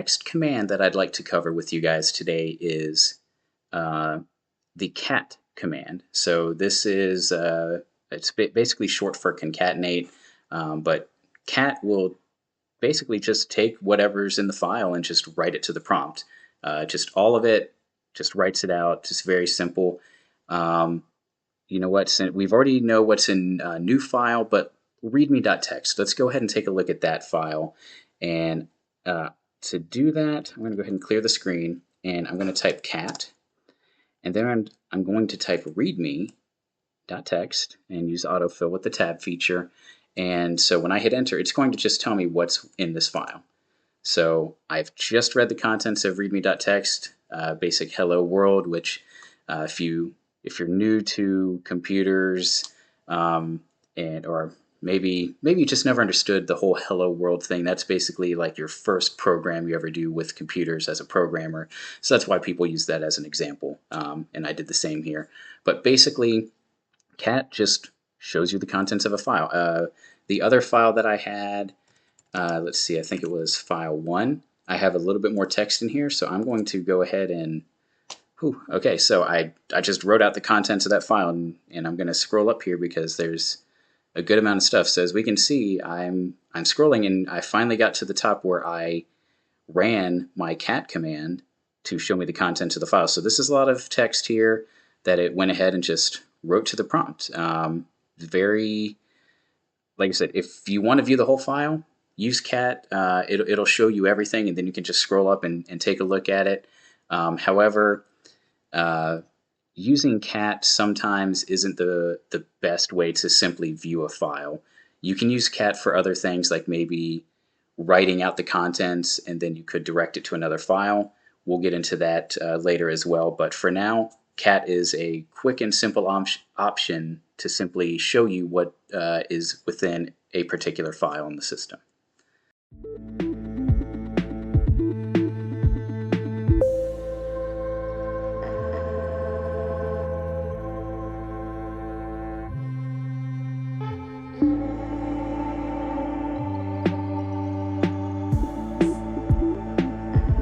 next command that I'd like to cover with you guys today is the cat command. So this is it's basically short for concatenate, but cat will basically just take whatever's in the file and just write it to the prompt. Just all of it, just writes it out. Just very simple. Um, you know what? We've already know what's in new file, but readme.txt. Let's go ahead and take a look at that file. And to do that, I'm going to go ahead and clear the screen, and I'm going to type cat, and then I'm going to type readme.txt and use autofill with the tab feature. And so when I hit enter, it's going to just tell me what's in this file. So I've just read the contents of readme.txt, basic hello world, which if you're new to computers, or maybe you just never understood the whole hello world thing, that's basically like your first program you ever do with computers as a programmer. So that's why people use that as an example, and I did the same here. But basically, cat just shows you the contents of a file. The other file that I had, let's see, I think it was file 1. I have a little bit more text in here, so I'm going to go ahead and okay, so I just wrote out the contents of that file, and I'm going to scroll up here because there's a good amount of stuff. So as we can see, I'm scrolling, and I finally got to the top where I ran my cat command to show me the contents of the file. So this is a lot of text here that it went ahead and just wrote to the prompt. Very, like I said, if you want to view the whole file, use cat. It'll show you everything, and then you can just scroll up and take a look at it. However, using cat sometimes isn't the best way to simply view a file. You can use cat for other things, like maybe writing out the contents, and then you could direct it to another file. We'll get into that later as well, but for now, cat is a quick and simple option to simply show you what is within a particular file in the system.